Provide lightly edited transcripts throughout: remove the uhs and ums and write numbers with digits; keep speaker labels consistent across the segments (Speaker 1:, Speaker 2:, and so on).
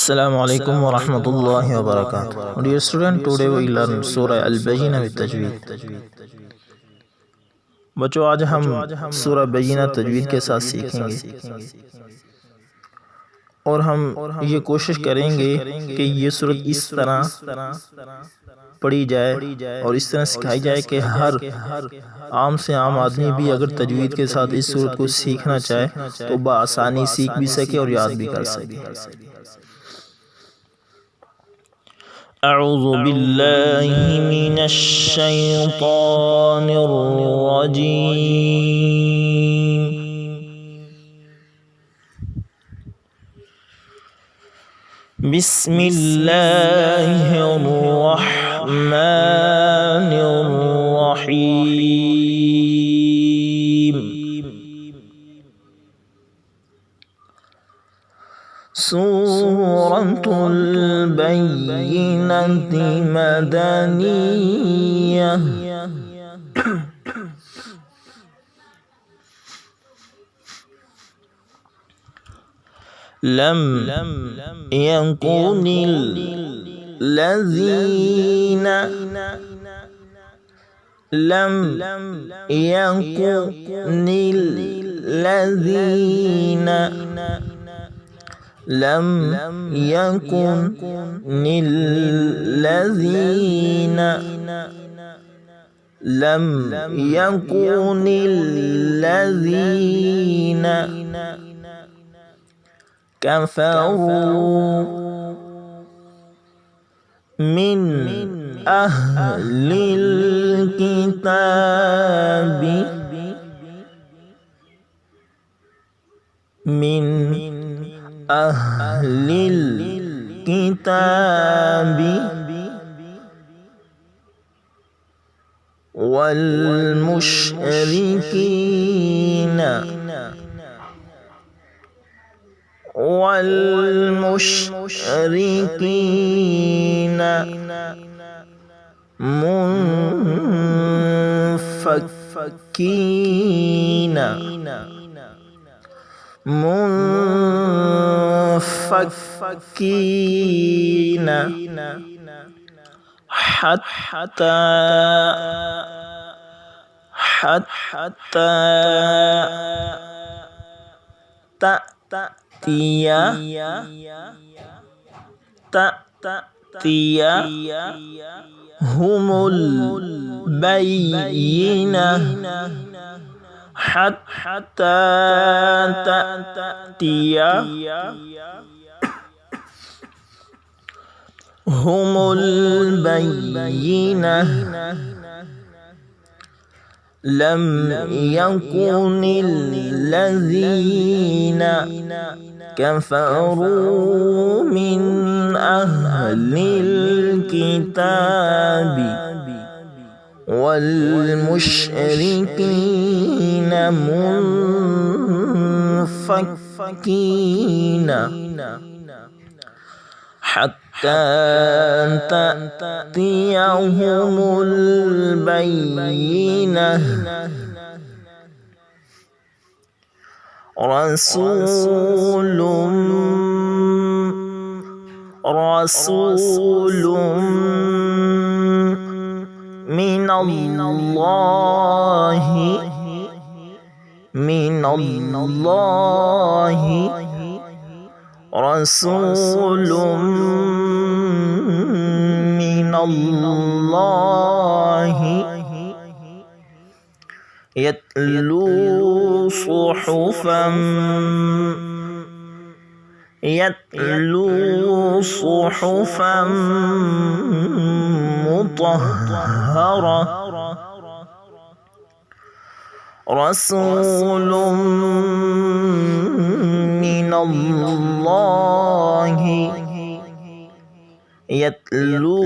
Speaker 1: Assalamu alaikum wa rahmatullahi wa barakatuh. Dear student, today we learn Surah Al Bayana with tajweed. बच्चों आज हम सूरह बैयिना तजवीद के साथ सीखेंगे और हम ये कोशिश करेंगे कि ये सूरत इस तरह पढ़ी जाए और इस तरह सिखाई जाए कि हर आम से आम आदमी भी अगर तजवीद के साथ इस सूरत को सीखना चाहे तो बआसानी सीख भी सके और याद भी कर सके। अऊज़ु बिल्लाहि मिनश शैतानिर रजीम। बिस्मिल्लाहिर रहमानिर रहीम। सूरतुल बैयिनति मदनिय्यह लम यकुनिल लज़ीना لم يكن الذين كفروا من أهل الكتاب والمشركين منفكين حتى تأتيهم البينة حتى تأتيهم البينة لم يكن الذين كفروا من أهل الكتاب والمشركين منفكين حتى تأتيهم البينة رسول من الله رسول من الله يتلو صحفا مطهرة رسول من الله يتلو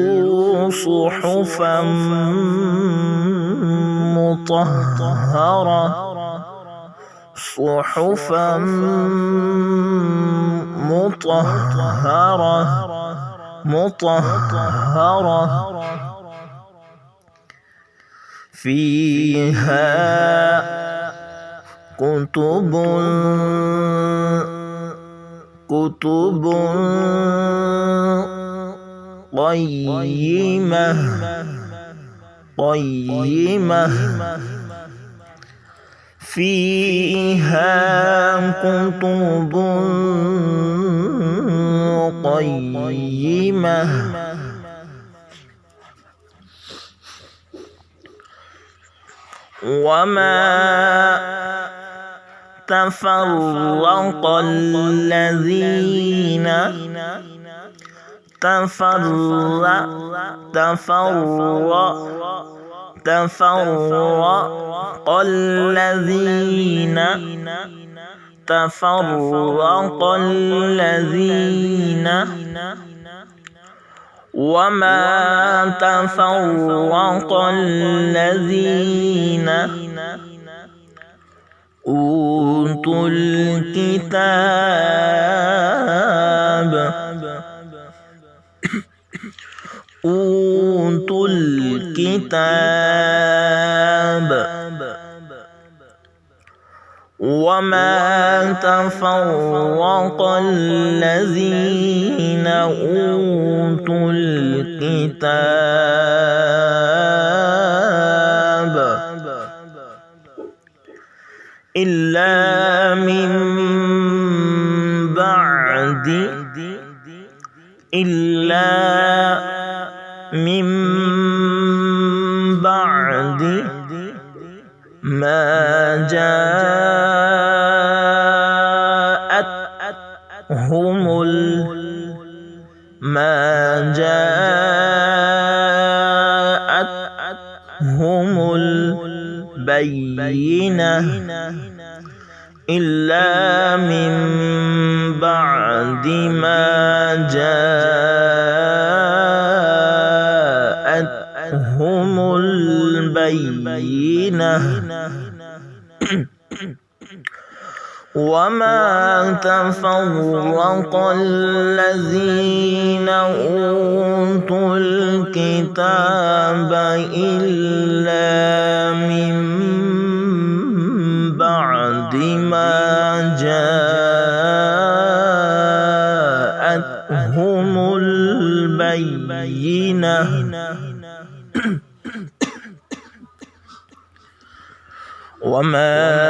Speaker 1: صحفا مطهرة فيها كتب كتب قيمة فيها كتب قيمة وما تفرق الذين أوتوا الكتاب وما تفرق الذين أوتوا الكتاب إلا من بعد ما جاءتهم البينة إلا من بعد ما جاءتهم البينة وما تفرق الذين أوتوا الكتاب إلا من بعد ما جاءتهم البينة وما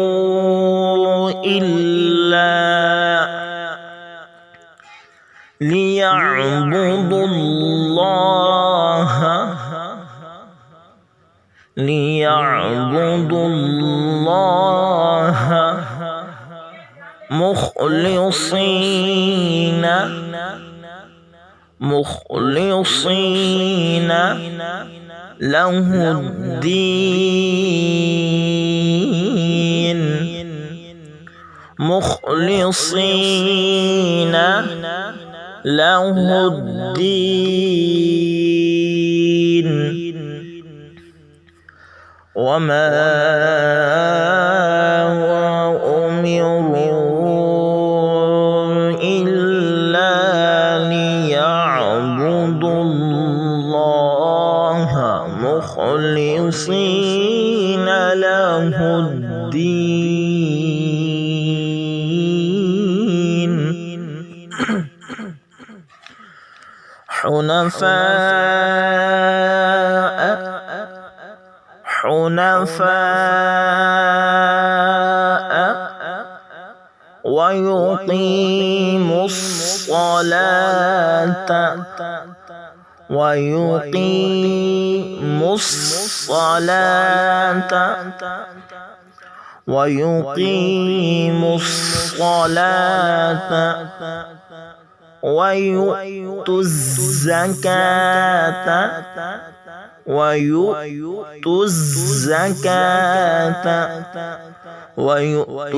Speaker 1: أمروا إلا ليعبدوا الله مخلصين له الدين وما أمروا إلا ليعبدوا الله مخلصين له الدين حنفاء ويقيموا الصلاة ويؤتوا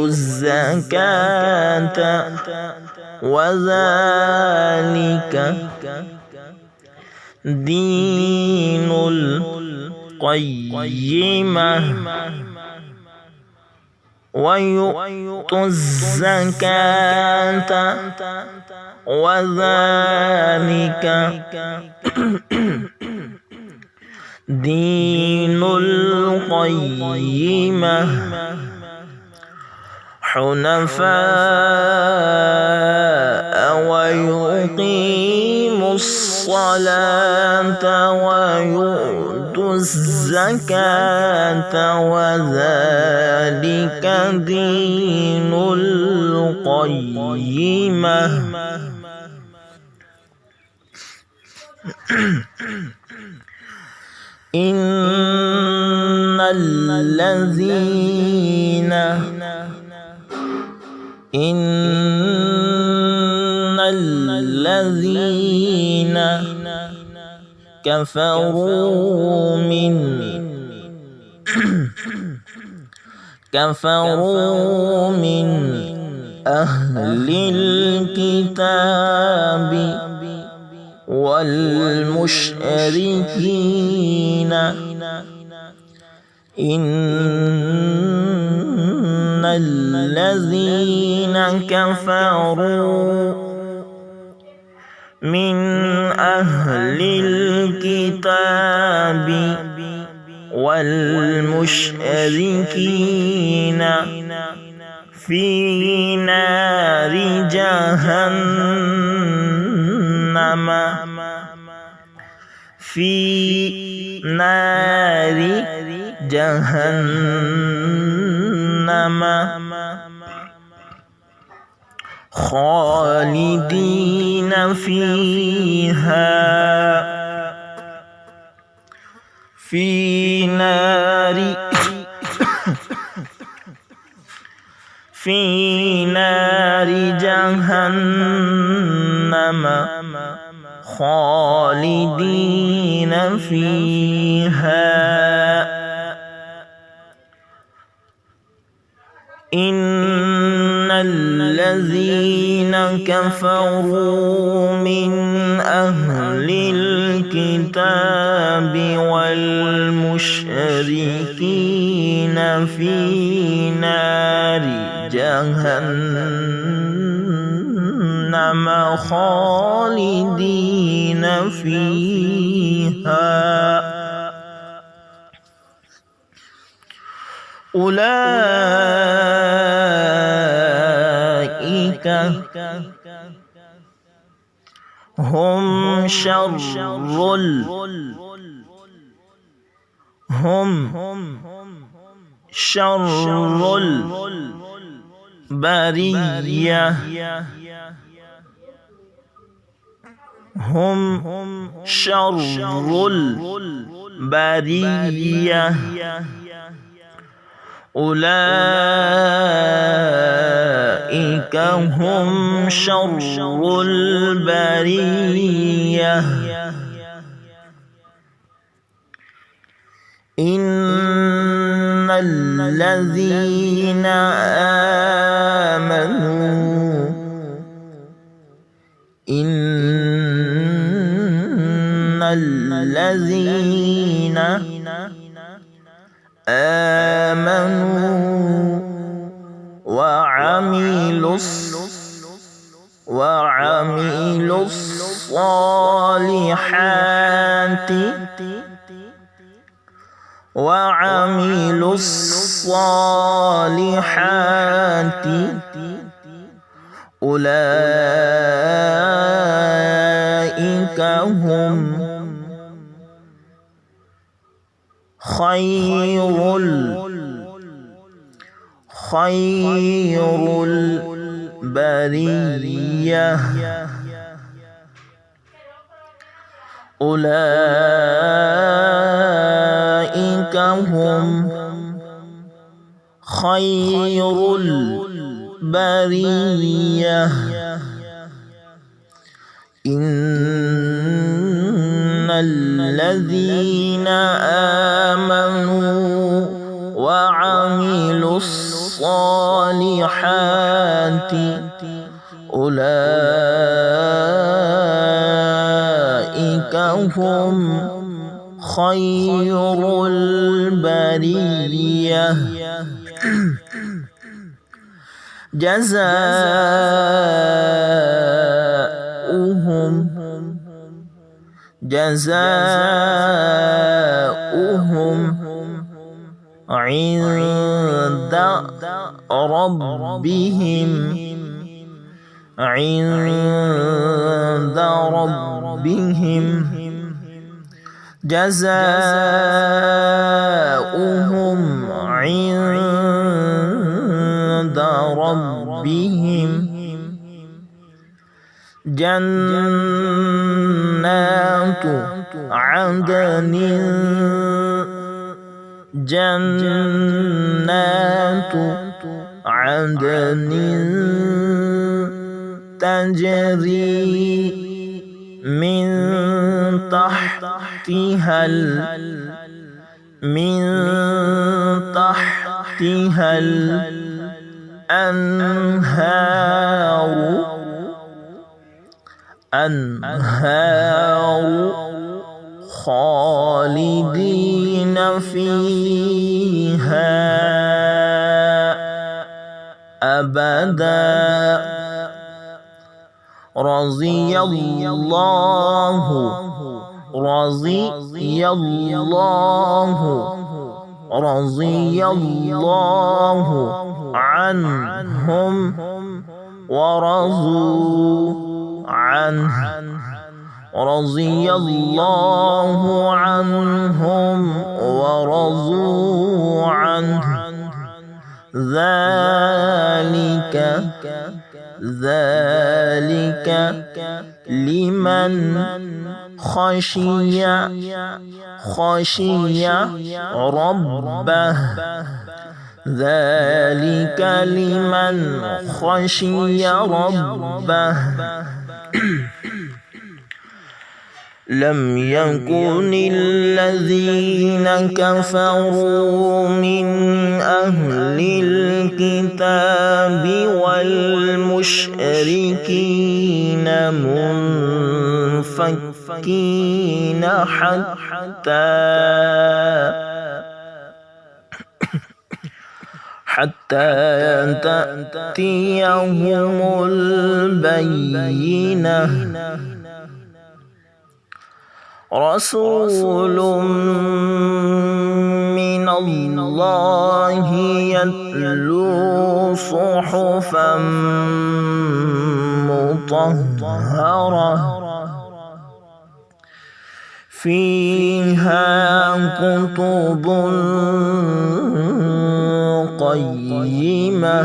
Speaker 1: الزكاة وذلك دين القيمة ويؤتوا الزكاة وذلك دين القيمة حنفاء ويقيموا الصلاة ويؤتوا الزكاة وذلك دين القيمة. إن الذين كفروا من أهل الكتاب والمشركين إن الذين كفروا من أهل الكتاب والمشركين في نار جهنم خالدين فيها في نار جهنم خالدين فيها. إن الذين كفروا من أهل الكتاب والمشركين في نار جهنم خالدين فيها أولئك هم شر البرية أولئك هم شر البرية. إن الذين آمنوا وعملوا الصالحات أولئك هم خير البرية. أولئك هم خير البرية. إن الذين آمنوا وعملوا الصالحات أولئك هم خير البرية جزاؤهم عند ربهم جزاؤهم عند ربهم جنات عدن تجري من تحتها الأنهار خالدين فيها أبدا رضي الله عنهم ورضوا عنه ذلك لمن خشي ربه لم يكن الذين كفروا من أهل الكتاب والمشركين منفكين حتى تأتيهم البينة رسول من الله يتلو صحفا مطهرة فيها كتب قيمة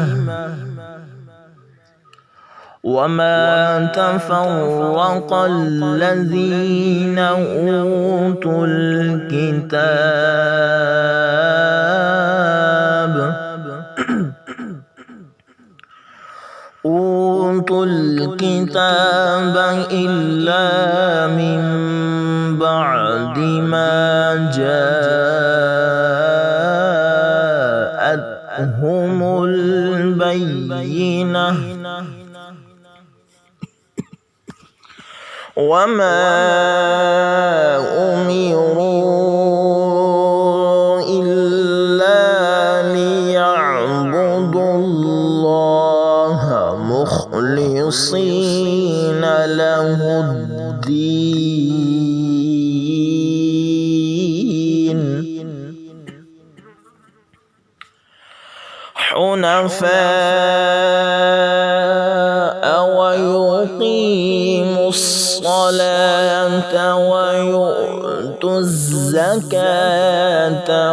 Speaker 1: وما تفرق الذين أوتوا الكتاب إلا من بعد ما جاءتهم البينة وما أمروا إلا ليعبدوا الله مخلصين له الدين حنفاء ويقيموا الصلاة ويؤتوا الزكاة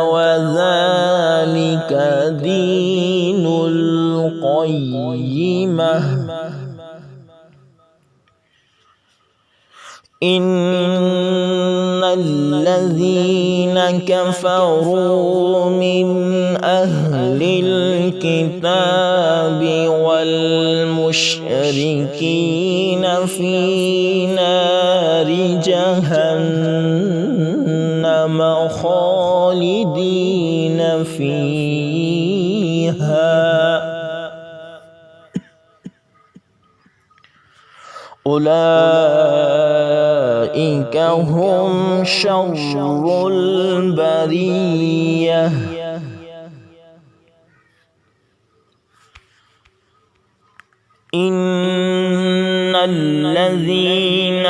Speaker 1: وذلك دين القيمة إن الذين كفروا من أهل الكتاب والمشركين في نار جهنم خالدين فيها أولئك أولئك هم شر البرية إن الذين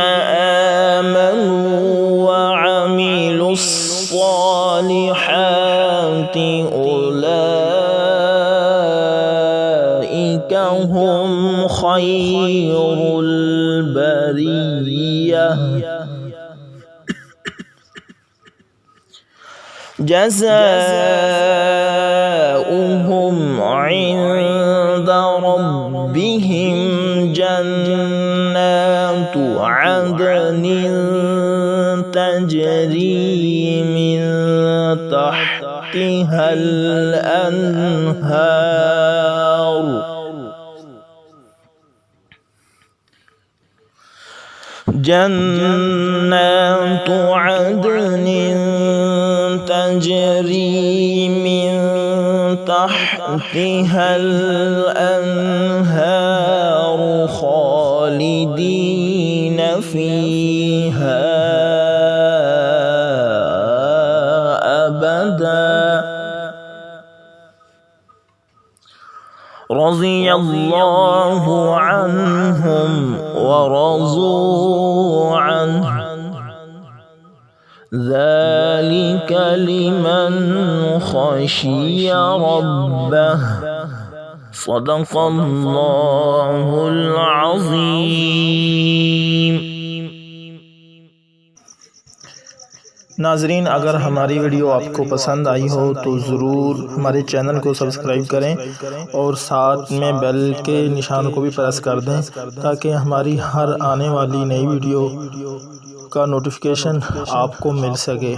Speaker 1: آمنوا وعملوا الصالحات أولئك هم خير البرية جزاؤهم عند ربهم جنات عدن تجري من تحتها الأنهار جنات عدن تجري من تحتها الأنهار خالدين فيها أبدا رضي الله عنهم ورضوا عنه ذلك لمن خشي ربه صدق الله العظيم.
Speaker 2: नाजरीन, अगर हमारी वीडियो आपको पसंद आई हो तो ज़रूर हमारे चैनल को सब्सक्राइब करें और साथ में बेल के निशान को भी प्रेस कर दें ताकि हमारी हर आने वाली नई वीडियो का नोटिफिकेशन आपको मिल सके।